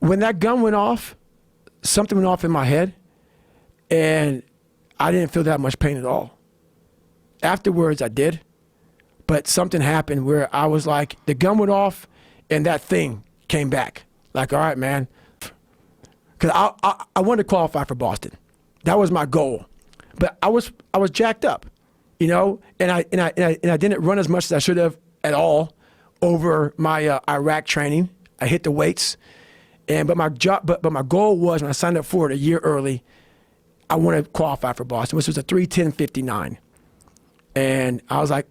When that gun went off, something went off in my head, and I didn't feel that much pain at all. Afterwards, I did, but something happened where I was like, the gun went off, and that thing came back. Like, all right, man. Because I wanted to qualify for Boston. That was my goal. But I was jacked up, you know, and I didn't run as much as I should have at all over my Iraq training. I hit the weights, but my goal was, when I signed up for it a year early, I wanted to qualify for Boston, which was a 3:10:59, and I was like,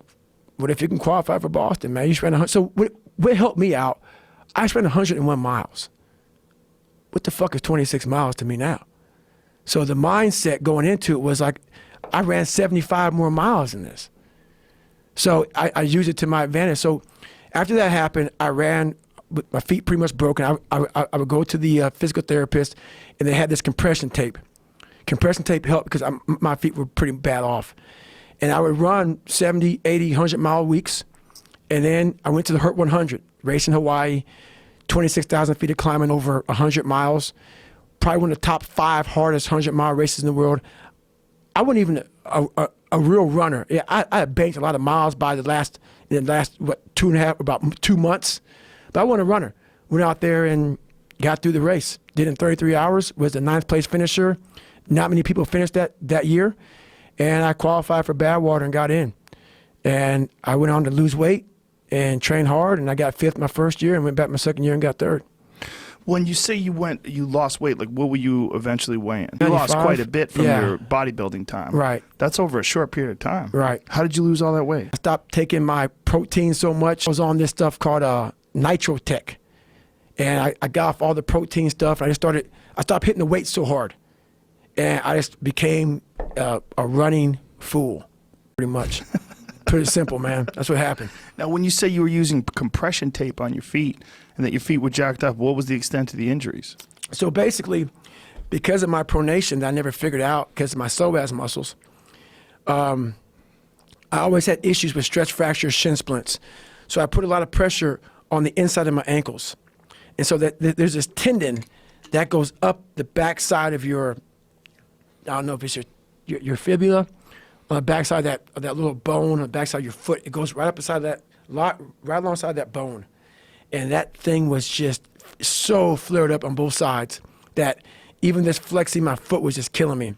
what if you can qualify for Boston, man? You spent 100. So what helped me out? I spent 101 miles. What the fuck is 26 miles to me now? So the mindset going into it was like, I ran 75 more miles than this. So I used it to my advantage. So after that happened, I ran with my feet pretty much broken. I would go to the physical therapist, and they had this compression tape. Compression tape helped because my feet were pretty bad off. And I would run 70, 80, 100-mile weeks. And then I went to the Hurt 100, race in Hawaii, 26,000 feet of climbing over 100 miles. Probably one of the top 5 hardest 100-mile races in the world. I wasn't even a real runner. Yeah, I had banked a lot of miles in the last, about 2 months. But I wasn't a runner. Went out there and got through the race. Did it in 33 hours, was the 9th place finisher. Not many people finished that year. And I qualified for Badwater and got in. And I went on to lose weight and train hard, and I got 5th my first year and went back my second year and got 3rd. When you say you lost weight, like what were you eventually weighing? You lost quite a bit from your bodybuilding time. Right. That's over a short period of time. Right. How did you lose all that weight? I stopped taking my protein so much. I was on this stuff called Nitrotech. And I got off all the protein stuff, and I stopped hitting the weights so hard. And I just became a running fool, pretty much. Pretty simple, man. That's what happened. Now, when you say you were using compression tape on your feet and that your feet were jacked up, what was the extent of the injuries? So basically, because of my pronation that I never figured out, because of my psoas muscles, I always had issues with stress fractures, shin splints. So I put a lot of pressure on the inside of my ankles. And so there's this tendon that goes up the backside of your, I don't know if it's your fibula, on the backside of that little bone, on the backside of your foot. It goes right up beside that, right alongside that bone. And that thing was just so flared up on both sides that even this flexing my foot was just killing me.